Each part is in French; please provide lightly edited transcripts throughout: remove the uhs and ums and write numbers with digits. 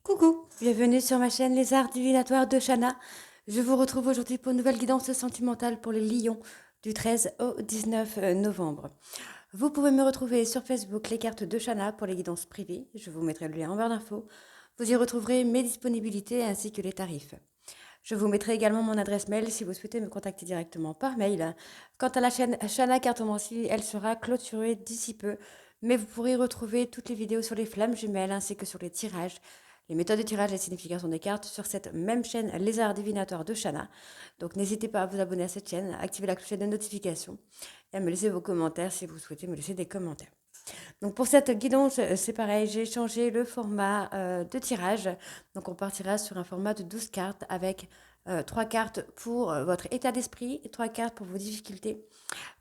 Coucou, bienvenue sur ma chaîne Les Arts Divinatoires de Shana. Je vous retrouve aujourd'hui pour une nouvelle guidance sentimentale pour les lions du 13 au 19 novembre. Vous pouvez me retrouver sur Facebook Les Cartes de Shana pour les guidances privées. Je vous mettrai le lien en barre d'infos. Vous y retrouverez mes disponibilités ainsi que les tarifs. Je vous mettrai également mon adresse mail si vous souhaitez me contacter directement par mail. Quant à la chaîne Shana Cartomancie, elle sera clôturée d'ici peu, mais vous pourrez retrouver toutes les vidéos sur les flammes jumelles ainsi que sur les tirages, les méthodes de tirage et les significations des cartes sur cette même chaîne Les Arts Divinatoires de Shana. Donc n'hésitez pas à vous abonner à cette chaîne, à activer la cloche de notification et à me laisser vos commentaires si vous souhaitez me laisser des commentaires. Donc pour cette guidance, c'est pareil, j'ai changé le format de tirage. Donc on partira sur un format de 12 cartes avec 3 cartes pour votre état d'esprit, 3 cartes pour vos difficultés,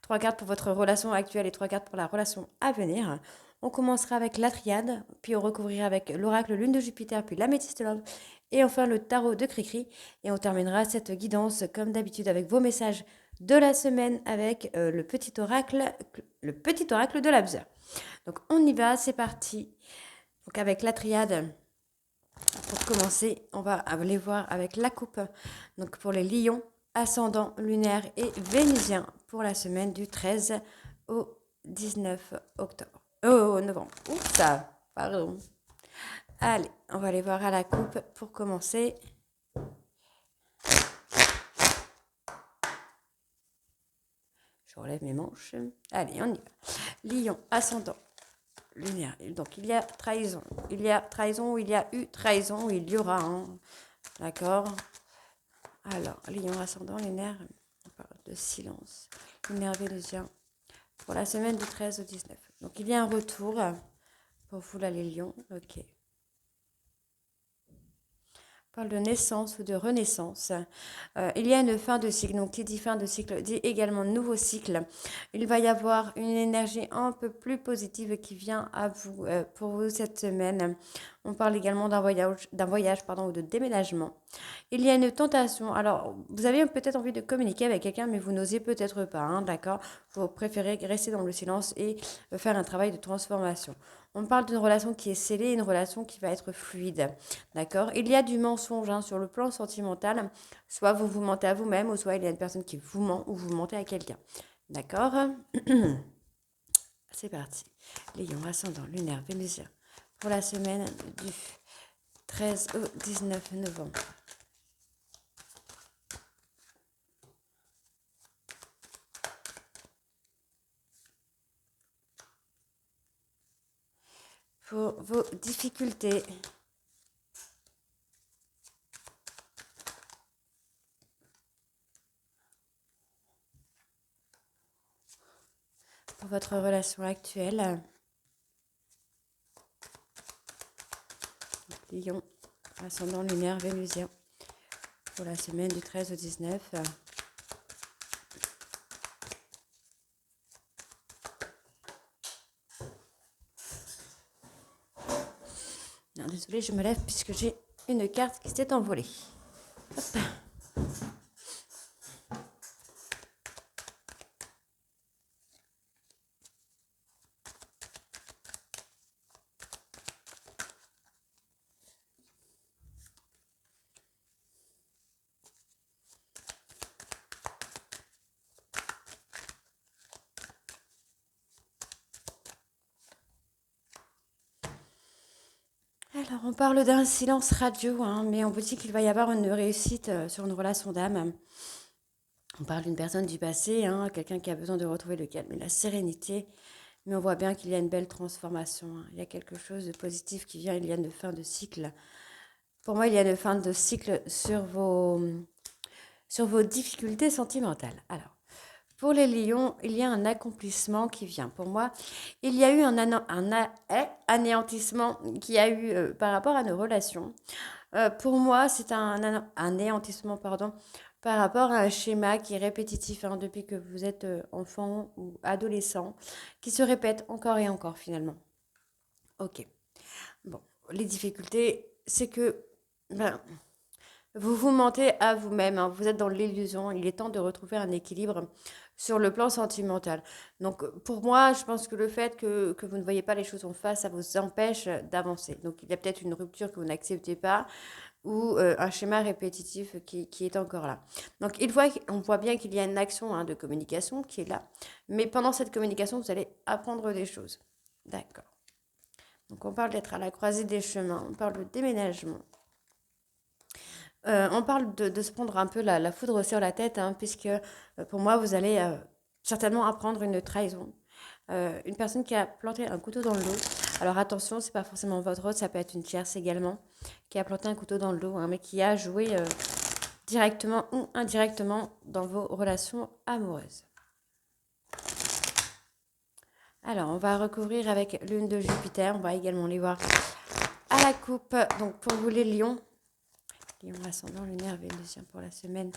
3 cartes pour votre relation actuelle et 3 cartes pour la relation à venir. On commencera avec la triade, puis on recouvrira avec l'oracle Lune de Jupiter, puis l'améthyste Love, et enfin le tarot de Cricri. Et on terminera cette guidance comme d'habitude avec vos messages de la semaine avec le petit oracle de l'Absor. Donc on y va, c'est parti. Donc avec la triade, pour commencer, on va aller voir avec la coupe. Donc pour les lions, ascendant, lunaire et vénusien pour la semaine du 13 au 19 octobre. Oh, novembre. Oups, ça, pardon. Allez, on va aller voir à la coupe pour commencer. Je relève mes manches. Allez, on y va. Lion, ascendant, lunaire. Donc il y a trahison. Il y a trahison, il y a eu trahison, il y aura. D'accord. Alors, lion, ascendant, lunaire. On parle de silence. Lunaire vénusien. Pour la semaine du 13 au 19. Donc il y a un retour pour vous là les lions. Ok. Parle de naissance ou de renaissance. Il y a une fin de cycle. Donc, qui dit fin de cycle dit également nouveau cycle. Il va y avoir une énergie un peu plus positive qui vient à vous pour vous cette semaine. On parle également d'un voyage ou de déménagement. Il y a une tentation. Alors, vous avez peut-être envie de communiquer avec quelqu'un, mais vous n'osez peut-être pas, hein, d'accord? Vous préférez rester dans le silence et faire un travail de transformation. On parle d'une relation qui est scellée, une relation qui va être fluide, d'accord? Il y a du mensonge hein, sur le plan sentimental. Soit vous vous mentez à vous-même, ou soit il y a une personne qui vous ment, ou vous mentez à quelqu'un. D'accord? C'est parti. Lion, ascendant, lunaire, vénusien. Pour la semaine du 13 au 19 novembre. Pour vos difficultés. Pour votre relation actuelle. Lion, ascendant lunaire, vénusien. Pour la semaine du 13 au 19. Non, désolée, je me lève puisque j'ai une carte qui s'est envolée. Hop. Alors, on parle d'un silence radio, hein, mais on vous dit qu'il va y avoir une réussite sur une relation d'âme. On parle d'une personne du passé, hein, quelqu'un qui a besoin de retrouver le calme et la sérénité. Mais on voit bien qu'il y a une belle transformation. Hein. Il y a quelque chose de positif qui vient, il y a une fin de cycle. Pour moi, il y a une fin de cycle sur vos difficultés sentimentales. Alors, pour les lions, il y a un accomplissement qui vient. Pour moi, il y a eu un anéantissement qui a eu par rapport à nos relations. Pour moi, c'est un anéantissement, pardon, par rapport à un schéma qui est répétitif hein, depuis que vous êtes enfant ou adolescent, qui se répète encore et encore finalement. Ok. Bon, les difficultés, c'est que ben, Vous vous mentez à vous-même, hein, vous êtes dans l'illusion. Il est temps de retrouver un équilibre sur le plan sentimental. Donc, pour moi, je pense que le fait que vous ne voyez pas les choses en face, ça vous empêche d'avancer. Donc, il y a peut-être une rupture que vous n'acceptez pas ou un schéma répétitif qui est encore là. Donc, on voit bien qu'il y a une action hein, de communication qui est là. Mais pendant cette communication, vous allez apprendre des choses. D'accord. Donc, on parle d'être à la croisée des chemins, on parle de déménagement. On parle de se prendre un peu la foudre sur la tête, hein, puisque pour moi, vous allez certainement apprendre une trahison. Une personne qui a planté un couteau dans le dos. Alors attention, c'est pas forcément votre autre, ça peut être une tierce également, qui a planté un couteau dans le dos, hein, mais qui a joué directement ou indirectement dans vos relations amoureuses. Alors, on va recouvrir avec lune de Jupiter, on va également les voir à la coupe. Donc pour vous les lions, Lion ascendant lunaire vénusien pour la semaine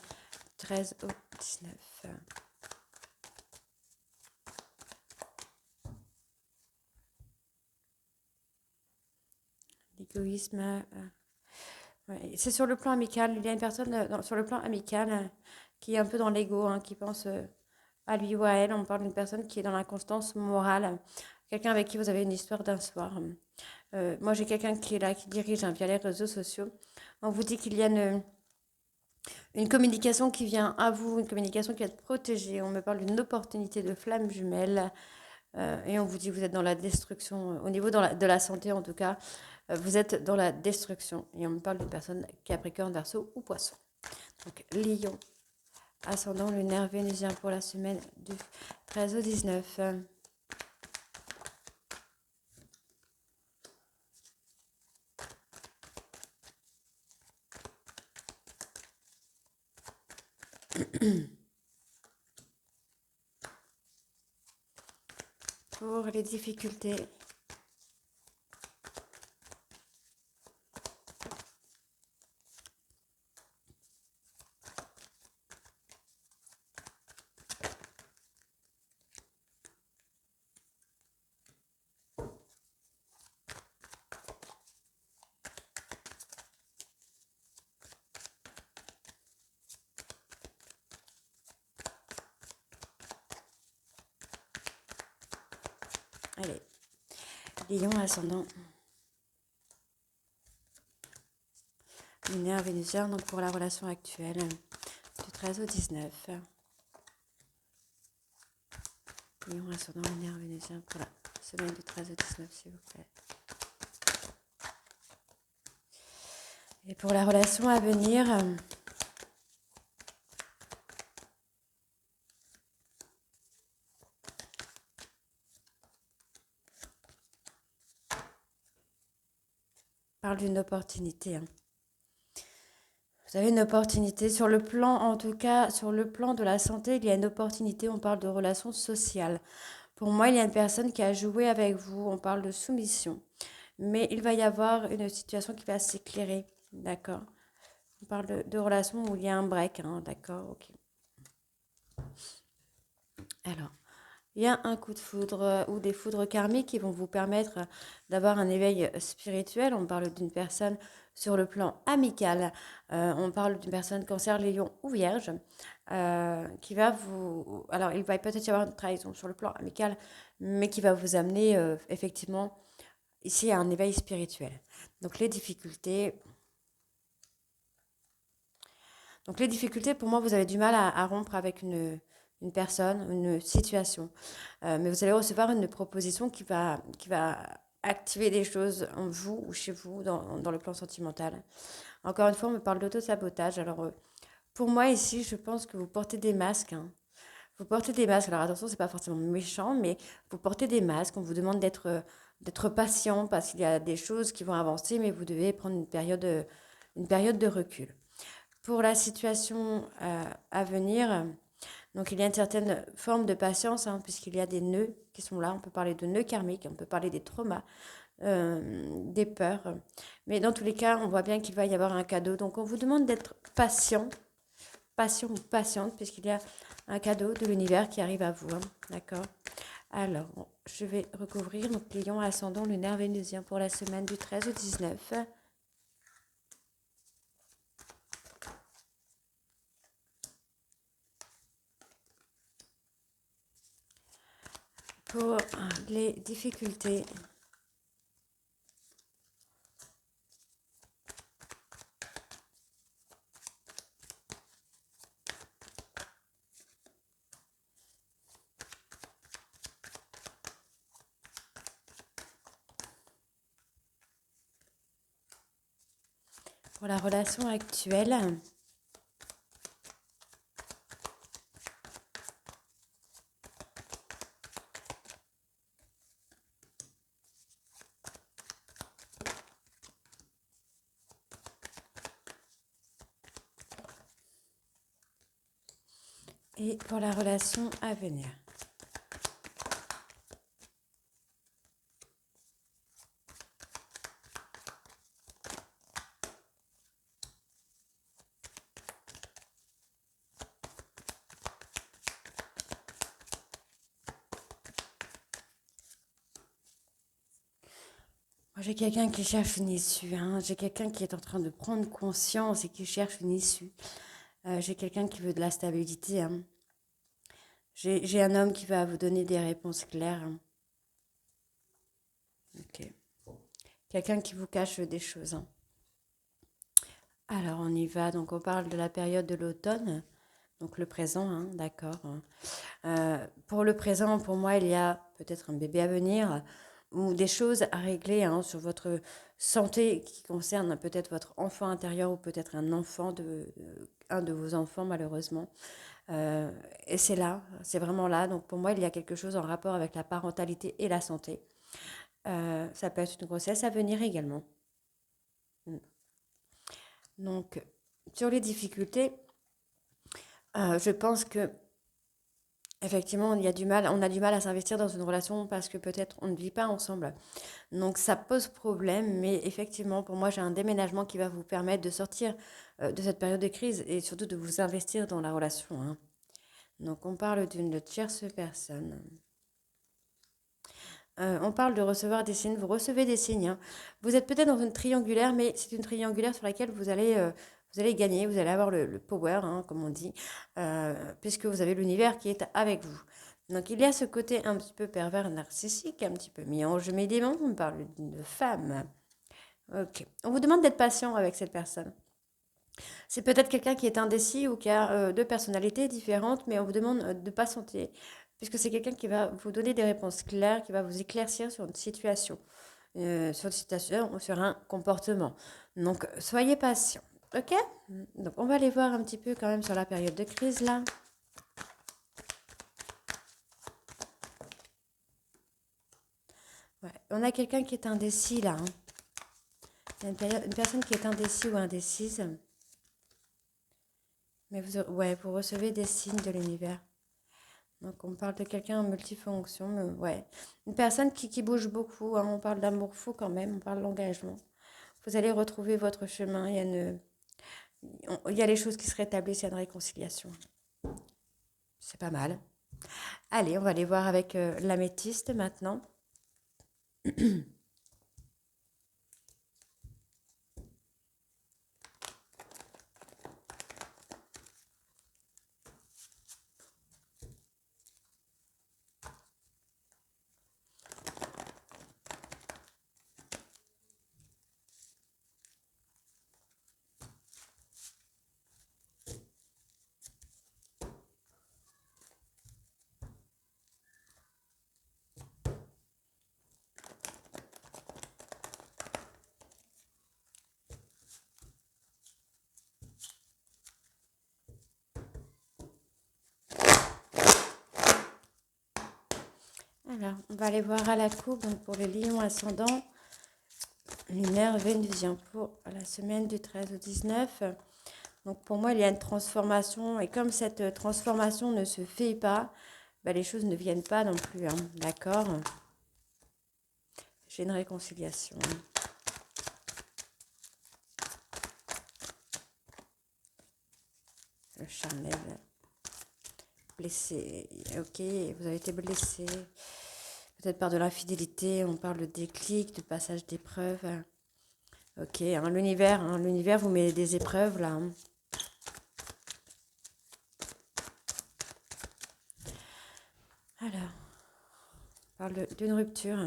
13 au 19. L'égoïsme. Ouais, c'est sur le plan amical. Il y a une personne sur le plan amical qui est un peu dans l'ego, hein, qui pense à lui ou à elle. On parle d'une personne qui est dans l'inconstance morale. Quelqu'un avec qui vous avez une histoire d'un soir. Moi, j'ai quelqu'un qui est là, qui dirige via les réseaux sociaux. On vous dit qu'il y a une communication qui vient à vous, une communication qui va être protégée. On me parle d'une opportunité de flamme jumelle. Et on vous dit que vous êtes dans la destruction, au niveau de la santé en tout cas, vous êtes dans la destruction. Et on me parle d'une personne Capricorne, Verseau ou Poisson. Donc Lion, ascendant lunaire vénusien pour la semaine du 13 au 19. Pour les difficultés, allez, Lion, ascendant lunaire vénusien, donc pour la relation actuelle, du 13 au 19. Lion, ascendant lunaire vénusien pour la semaine du 13 au 19, s'il vous plaît. Et pour la relation à venir, parle d'une opportunité. Hein. Vous avez une opportunité sur le plan, en tout cas, sur le plan de la santé, il y a une opportunité. On parle de relations sociales. Pour moi, il y a une personne qui a joué avec vous. On parle de soumission. Mais il va y avoir une situation qui va s'éclairer. D'accord. On parle de relations où il y a un break. Hein, d'accord. Ok. Alors, il y a un coup de foudre ou des foudres karmiques qui vont vous permettre d'avoir un éveil spirituel. On parle d'une personne sur le plan amical. On parle d'une personne cancer, lion ou vierge qui va vous... Alors, il va peut-être y avoir une trahison sur le plan amical, mais qui va vous amener effectivement ici à un éveil spirituel. Donc, les difficultés... pour moi, vous avez du mal à rompre avec une personne, une situation. Mais vous allez recevoir une proposition qui va activer des choses en vous ou chez vous dans le plan sentimental. Encore une fois, on me parle d'auto-sabotage. Alors, pour moi, ici, je pense que vous portez des masques. Hein. Vous portez des masques. Alors, attention, c'est pas forcément méchant, mais vous portez des masques. On vous demande d'être patient parce qu'il y a des choses qui vont avancer, mais vous devez prendre une période de recul. Pour la situation à venir, donc il y a une certaine forme de patience, hein, puisqu'il y a des nœuds qui sont là. On peut parler de nœuds karmiques, on peut parler des traumas, des peurs. Mais dans tous les cas, on voit bien qu'il va y avoir un cadeau. Donc on vous demande d'être patient ou patiente, puisqu'il y a un cadeau de l'univers qui arrive à vous. Hein, d'accord. Alors, je vais recouvrir donc Lion ascendant lunaire vénusien pour la semaine du 13 au 19. pour les difficultés. Pour la relation actuelle. Et pour la relation à venir. Moi, j'ai quelqu'un qui cherche une issue. Hein. J'ai quelqu'un qui est en train de prendre conscience et qui cherche une issue. J'ai quelqu'un qui veut de la stabilité. Hein. J'ai un homme qui va vous donner des réponses claires. Hein. Ok. Quelqu'un qui vous cache des choses. Hein. Alors, on y va. Donc, on parle de la période de l'automne. Donc, le présent, hein, d'accord. Pour le présent, pour moi, il y a peut-être un bébé à venir ou des choses à régler hein, sur votre santé qui concerne peut-être votre enfant intérieur ou peut-être un de vos enfants, malheureusement. Et c'est là, c'est vraiment là. Donc, pour moi, il y a quelque chose en rapport avec la parentalité et la santé. Ça peut être une grossesse à venir également. Donc, sur les difficultés, je pense que effectivement, on a du mal à s'investir dans une relation parce que peut-être on ne vit pas ensemble. Donc ça pose problème, mais effectivement, pour moi, j'ai un déménagement qui va vous permettre de sortir de cette période de crise et surtout de vous investir dans la relation. Hein. Donc on parle d'une tierce personne. On parle de recevoir des signes. Vous recevez des signes. Hein. Vous êtes peut-être dans une triangulaire, mais c'est une triangulaire sur laquelle vous allez gagner, vous allez avoir le power, hein, comme on dit, puisque vous avez l'univers qui est avec vous. Donc il y a ce côté un petit peu pervers narcissique, un petit peu mi-ange, mi-démon. On parle d'une femme. Ok. On vous demande d'être patient avec cette personne. C'est peut-être quelqu'un qui est indécis ou qui a deux personnalités différentes, mais on vous demande de patienter, puisque c'est quelqu'un qui va vous donner des réponses claires, qui va vous éclaircir sur une situation ou sur un comportement. Donc, soyez patient, ok? Donc, on va aller voir un petit peu quand même sur la période de crise là. Ouais. On a quelqu'un qui est indécis là. Hein. Il y a une personne qui est indécis ou indécise. Mais vous recevez des signes de l'univers. Donc on parle de quelqu'un en multifonction, mais ouais. Une personne qui bouge beaucoup, hein. On parle d'amour fou quand même, on parle d'engagement. Vous allez retrouver votre chemin, il y a les choses qui se rétablissent, il y a une réconciliation. C'est pas mal. Allez, on va aller voir avec l'améthyste maintenant. Alors, on va aller voir à la coupe, donc pour le lion ascendant, lunaire, vénusien, pour la semaine du 13 au 19. Donc pour moi, il y a une transformation, et comme cette transformation ne se fait pas, les choses ne viennent pas non plus, hein, d'accord? J'ai une réconciliation. Le charnel. Blessé. Ok, vous avez été blessé. Peut-être par de l'infidélité. On parle de déclic, de passage d'épreuves. Ok, hein, l'univers vous met des épreuves là. Hein. Alors. d'une rupture.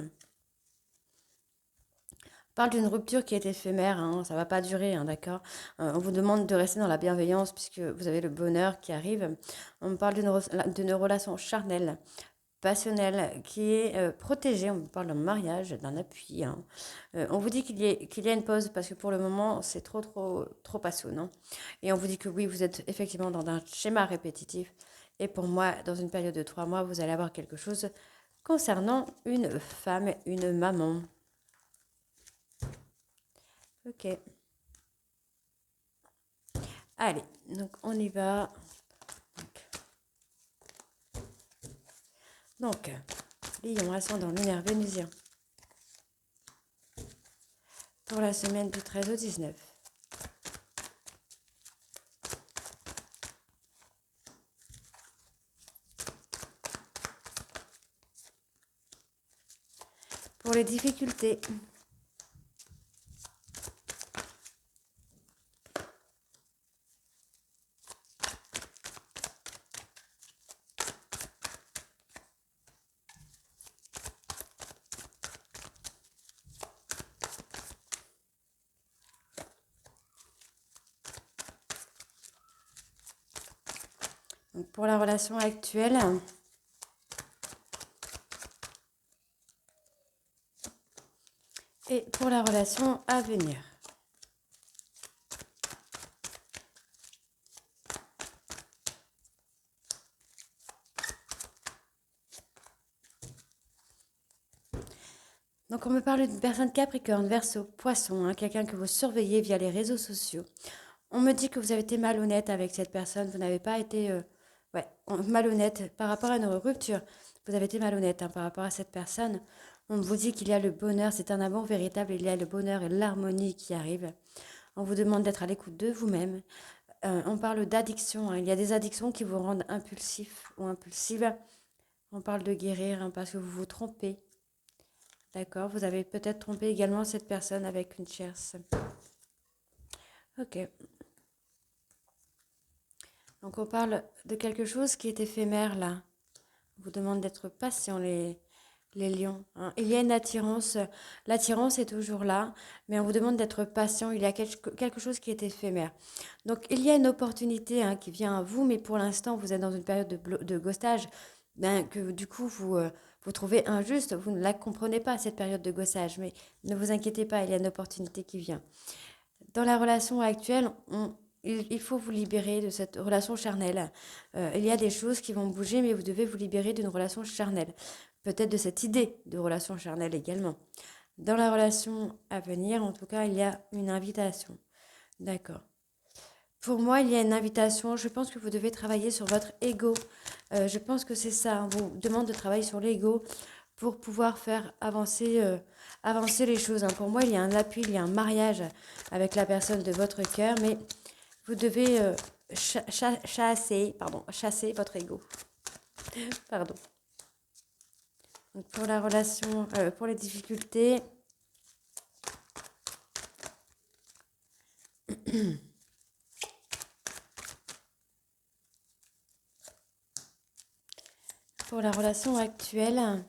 On parle d'une rupture qui est éphémère, hein, ça va pas durer, hein, d'accord. On vous demande de rester dans la bienveillance puisque vous avez le bonheur qui arrive. On parle d'une relation charnelle, passionnelle, qui est protégée. On parle d'un mariage, d'un appui, hein. On vous dit qu'il y a une pause parce que pour le moment, c'est trop passionnant. Et on vous dit que oui, vous êtes effectivement dans un schéma répétitif. Et pour moi, dans une période de 3 mois, vous allez avoir quelque chose concernant une femme, une maman. Ok. Allez, donc on y va. Donc, Lion, ascendant lunaire vénusien. Pour la semaine du 13 au 19. Pour les difficultés. Donc pour la relation actuelle. Et pour la relation à venir. Donc on me parle d'une personne Capricorne, Verseau, Poisson, hein, quelqu'un que vous surveillez via les réseaux sociaux. On me dit que vous avez été malhonnête avec cette personne, vous n'avez pas été malhonnête par rapport à une rupture. Vous avez été malhonnête, hein, par rapport à cette personne. On vous dit qu'il y a le bonheur, c'est un amour véritable, il y a le bonheur et l'harmonie qui arrivent. On vous demande d'être à l'écoute de vous-même. On parle d'addiction, hein, il y a des addictions qui vous rendent impulsif ou impulsive. On parle de guérir, hein, parce que vous vous trompez. D'accord, vous avez peut-être trompé également cette personne avec une tierce. Ok. Donc on parle de quelque chose qui est éphémère là. On vous demande d'être patient les lions, hein. Il y a une attirance. L'attirance est toujours là, mais on vous demande d'être patient. Il y a quelque chose qui est éphémère. Donc il y a une opportunité, hein, qui vient à vous, mais pour l'instant vous êtes dans une période de gossage, ben, que du coup vous trouvez injuste. Vous ne la comprenez pas cette période de gossage, mais ne vous inquiétez pas, il y a une opportunité qui vient. Dans la relation actuelle, il faut vous libérer de cette relation charnelle. Il y a des choses qui vont bouger, mais vous devez vous libérer d'une relation charnelle. Peut-être de cette idée de relation charnelle également. Dans la relation à venir, en tout cas, il y a une invitation. D'accord. Pour moi, il y a une invitation. Je pense que vous devez travailler sur votre ego. Je pense que c'est ça. On vous demande de travailler sur l'ego pour pouvoir faire avancer les choses, hein. Pour moi, il y a un appui, il y a un mariage avec la personne de votre cœur, mais vous devez chasser votre ego. Pardon. Donc pour la relation, pour les difficultés, pour la relation actuelle,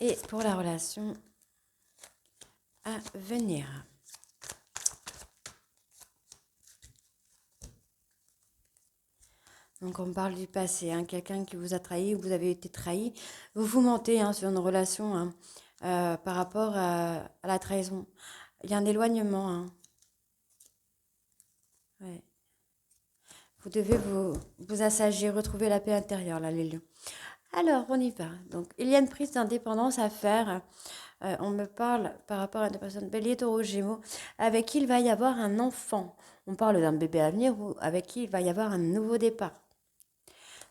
et pour la relation à venir. Donc on parle du passé, hein, quelqu'un qui vous a trahi ou vous avez été trahi. Vous mentez, hein, sur une relation, hein, par rapport à la trahison. Il y a un éloignement, hein. Ouais. Vous devez vous assagir, retrouver la paix intérieure, là, les lions. Alors, on y va. Donc, il y a une prise d'indépendance à faire. On me parle par rapport à une personne bélier, taureau, gémeaux, avec qui il va y avoir un enfant. On parle d'un bébé à venir ou avec qui il va y avoir un nouveau départ.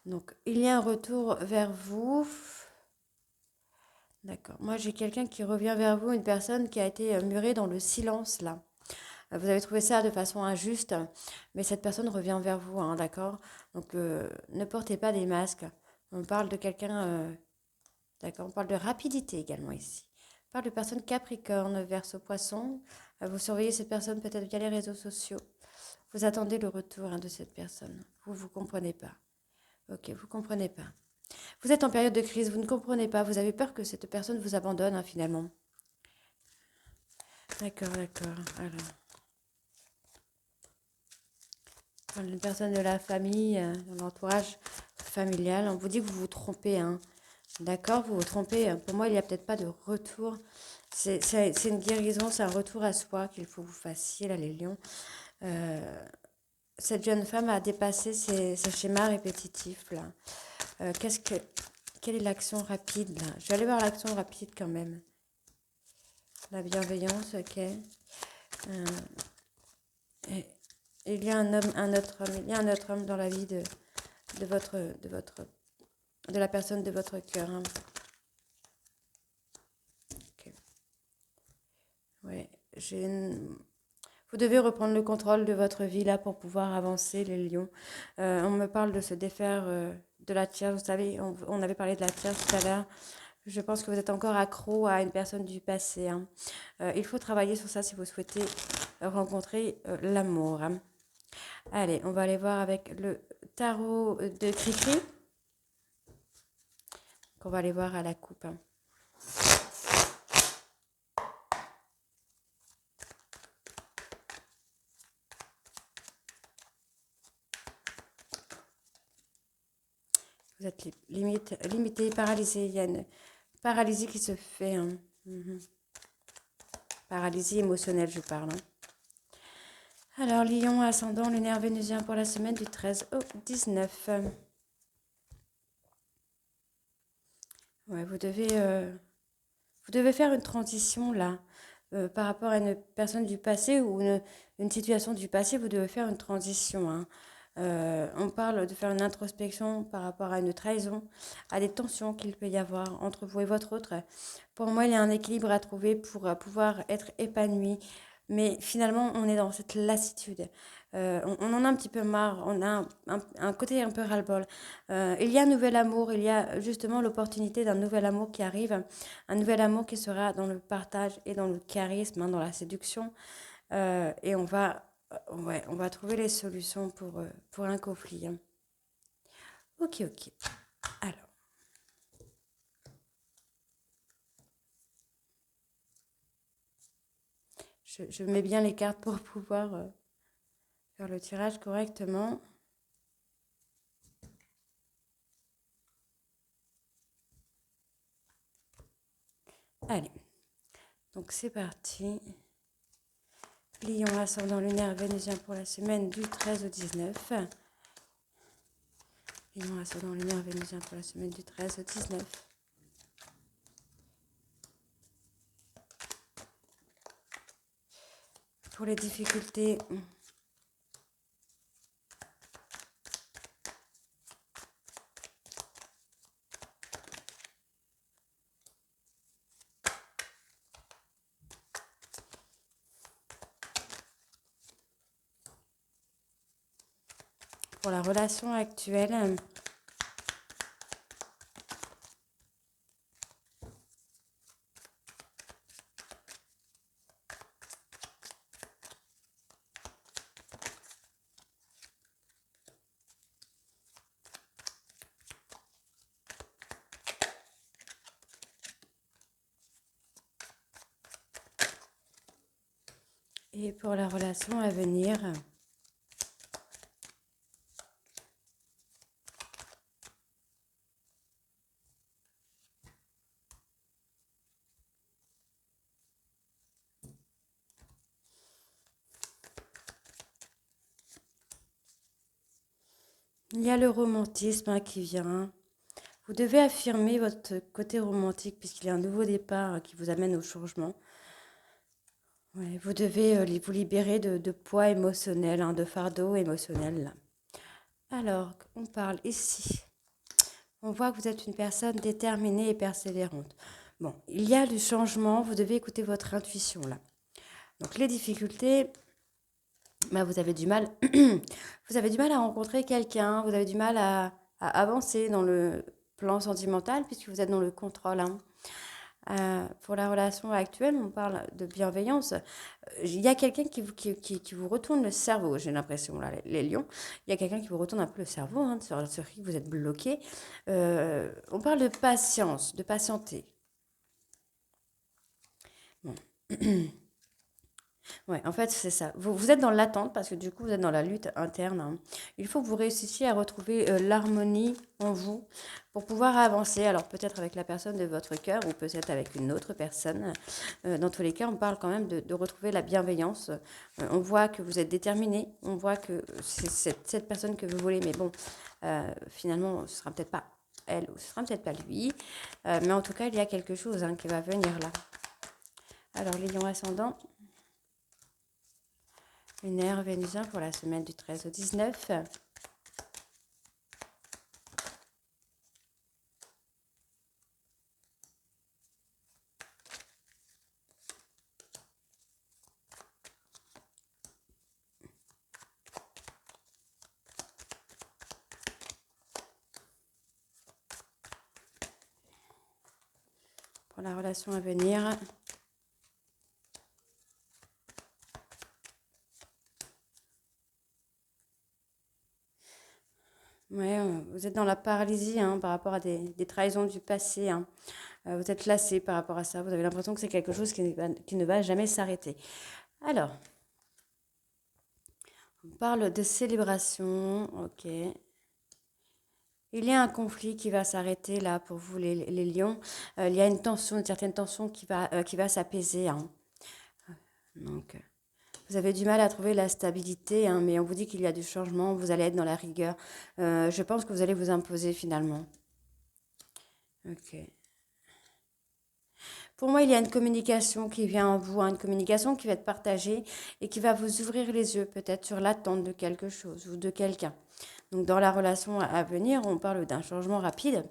Donc, il y a un retour vers vous. D'accord. Moi, j'ai quelqu'un qui revient vers vous, une personne qui a été murée dans le silence, là. Vous avez trouvé ça de façon injuste, mais cette personne revient vers vous, hein, d'accord. Donc, ne portez pas des masques. On parle de quelqu'un, d'accord. On parle de rapidité également ici. On parle de personnes Capricorne, Verseau, Poisson. Vous surveillez cette personne peut-être via les réseaux sociaux. Vous attendez le retour de cette personne. Vous comprenez pas. Ok, vous comprenez pas. Vous êtes en période de crise, vous ne comprenez pas. Vous avez peur que cette personne vous abandonne finalement. D'accord, d'accord. Alors, une personne de la famille, de l'entourage familial, on vous dit que vous vous trompez. D'accord, vous vous trompez. Pour moi, il n'y a peut-être pas de retour. C'est une guérison, c'est un retour à soi qu'il faut que vous fassiez, là, les lions. Cette jeune femme a dépassé ces schémas répétitifs, là. Euh, qu'est-ce que, quelle est l'action rapide, là? Je vais aller voir l'action rapide quand même. La bienveillance, ok. Et il y a un autre homme, il y a un autre homme dans la vie de votre, de la personne de votre cœur. Ok. Ouais, vous devez reprendre le contrôle de votre vie là pour pouvoir avancer, les lions. On me parle de se défaire de la tierce. Vous savez, on avait parlé de la tierce tout à l'heure. Je pense que vous êtes encore accro à une personne du passé. Il faut travailler sur ça si vous souhaitez rencontrer l'amour. Allez, on va aller voir avec le tarot de Cricri. Qu'on va aller voir à la coupe. Vous êtes limité, paralysé. Il y a une paralysie qui se fait. Paralysie émotionnelle, je parle. Alors, Lion, ascendant, lunaire vénusien pour la semaine du 13 au 19. Ouais, vous devez faire une transition là. Par rapport à une personne du passé ou une situation du passé, vous devez faire une transition. On parle de faire une introspection par rapport à une trahison, à des tensions qu'il peut y avoir entre vous et votre autre. Pour moi, il y a un équilibre à trouver pour pouvoir être épanoui. Mais finalement, on est dans cette lassitude. On en a un petit peu marre, on a un côté un peu ras-le-bol. Il y a un nouvel amour, il y a justement l'opportunité d'un nouvel amour qui arrive, un nouvel amour qui sera dans le partage et dans le charisme, dans la séduction. Et ouais, on va trouver les solutions pour un conflit. Ok, ok. Alors, je mets bien les cartes pour pouvoir faire le tirage correctement. Allez, donc c'est parti. Lion ascendant lunaire vénusien pour la semaine du 13 au 19. Lion ascendant lunaire vénusien pour la semaine du 13 au 19. Pour les difficultés, pour la relation actuelle, et pour la relation à venir. Il y a le romantisme qui vient. Vous devez affirmer votre côté romantique puisqu'il y a un nouveau départ qui vous amène au changement. Ouais, vous devez vous libérer de poids émotionnel, de fardeau émotionnel. Là. Alors, on parle ici. On voit que vous êtes une personne déterminée et persévérante. Bon, il y a du changement, vous devez écouter votre intuition là. Donc les difficultés, bah, vous avez du mal. Vous avez du mal à rencontrer quelqu'un, vous avez du mal à avancer dans le plan sentimental puisque vous êtes dans le contrôle. Pour la relation actuelle, on parle de bienveillance. Il y a quelqu'un qui vous retourne le cerveau, j'ai l'impression, là, les lions. Il y a quelqu'un qui vous retourne un peu le cerveau, hein, sur qui vous êtes bloqué. On parle de patience, de patienter. Bon. Ouais, en fait, c'est ça. Vous êtes dans l'attente parce que du coup, vous êtes dans la lutte interne, hein. Il faut que vous réussissiez à retrouver l'harmonie en vous pour pouvoir avancer. Alors, peut-être avec la personne de votre cœur ou peut-être avec une autre personne. Dans tous les cas, on parle quand même de retrouver la bienveillance. On voit que vous êtes déterminé. On voit que c'est cette personne que vous voulez. Mais bon, finalement, ce sera peut-être pas elle ou ce sera peut-être pas lui. Mais en tout cas, il y a quelque chose hein, qui va venir là. Alors, les lions ascendants. Lunaire vénusien pour la semaine du 13 au 19. Pour la relation à venir. Ouais, vous êtes dans la paralysie hein, par rapport à des trahisons du passé. Hein. Vous êtes lassé par rapport à ça. Vous avez l'impression que c'est quelque chose qui ne va jamais s'arrêter. Alors, on parle de célébration. Ok. Il y a un conflit qui va s'arrêter là pour vous, les lions. Il y a une tension, une certaine tension qui va s'apaiser. Hein. Donc, vous avez du mal à trouver la stabilité, hein, mais on vous dit qu'il y a du changement, vous allez être dans la rigueur. Je pense que vous allez vous imposer finalement. Ok. Pour moi, il y a une communication qui vient en vous, hein, une communication qui va être partagée et qui va vous ouvrir les yeux peut-être sur l'attente de quelque chose ou de quelqu'un. Donc dans la relation à venir, on parle d'un changement rapide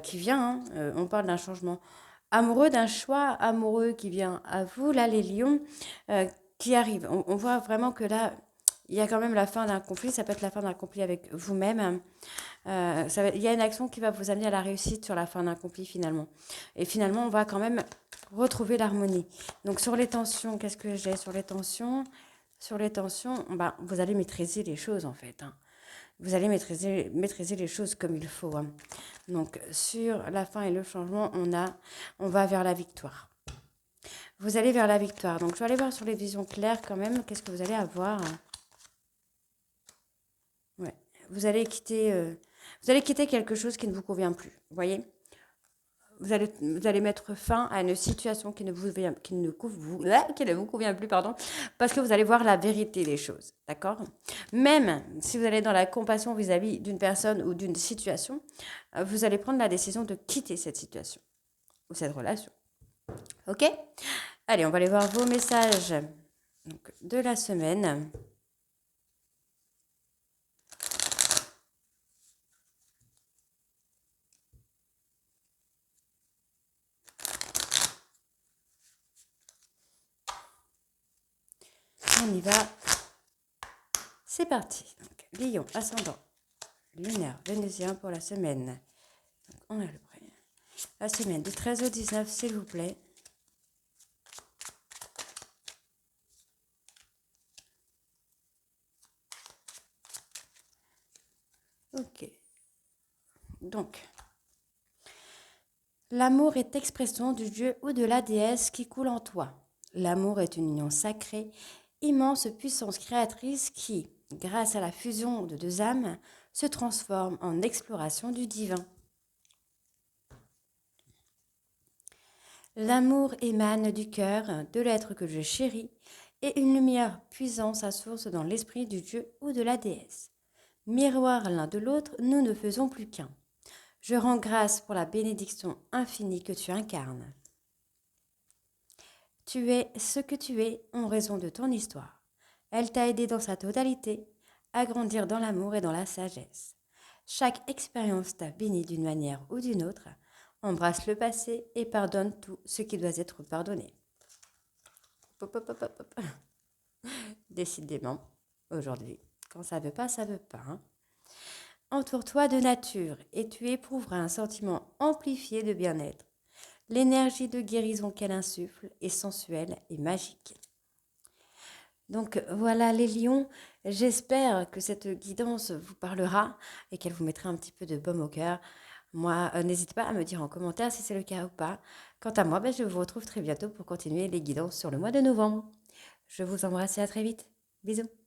qui vient. Hein, on parle d'un changement amoureux, d'un choix amoureux qui vient à vous, là les lions, qui arrive. On voit vraiment que là, il y a quand même la fin d'un conflit. Ça peut être la fin d'un conflit avec vous-même. Il y a une action qui va vous amener à la réussite sur la fin d'un conflit finalement. Et finalement, on va quand même retrouver l'harmonie. Donc sur les tensions, qu'est-ce que j'ai sur les tensions? Sur les tensions, bah, vous allez maîtriser les choses en fait. Hein. Vous allez maîtriser les choses comme il faut. Hein. Donc sur la fin et le changement, on va vers la victoire. Vous allez vers la victoire. Donc je vais aller voir sur les visions claires quand même. Qu'est-ce que vous allez avoir? Ouais. Vous allez quitter quelque chose qui ne vous convient plus. Vous voyez? Vous allez mettre fin à une situation qui ne vous convient plus, pardon, parce que vous allez voir la vérité des choses, d'accord? Même si vous allez dans la compassion vis-à-vis d'une personne ou d'une situation, vous allez prendre la décision de quitter cette situation ou cette relation, ok? Allez, on va aller voir vos messages donc, de la semaine. On y va. C'est parti. Donc, Lion, ascendant, lunaire, vénusien pour la semaine. Donc, on a le prêt. La semaine du 13 au 19, s'il vous plaît. Ok. Donc, l'amour est expression du dieu ou de la déesse qui coule en toi. L'amour est une union sacrée, immense puissance créatrice qui, grâce à la fusion de deux âmes, se transforme en exploration du divin. L'amour émane du cœur de l'être que je chéris et une lumière puisant sa source dans l'esprit du dieu ou de la déesse. Miroir l'un de l'autre, nous ne faisons plus qu'un. Je rends grâce pour la bénédiction infinie que tu incarnes. Tu es ce que tu es en raison de ton histoire. Elle t'a aidé dans sa totalité à grandir dans l'amour et dans la sagesse. Chaque expérience t'a béni d'une manière ou d'une autre. Embrasse le passé et pardonne tout ce qui doit être pardonné. Pop, pop, pop, pop. Décidément, aujourd'hui, quand ça veut pas, ça veut pas. Hein. Entoure-toi de nature et tu éprouveras un sentiment amplifié de bien-être. L'énergie de guérison qu'elle insuffle est sensuelle et magique. Donc voilà les lions, j'espère que cette guidance vous parlera et qu'elle vous mettra un petit peu de baume au cœur. Moi, n'hésitez pas à me dire en commentaire si c'est le cas ou pas. Quant à moi, je vous retrouve très bientôt pour continuer les guidances sur le mois de novembre. Je vous embrasse et à très vite. Bisous.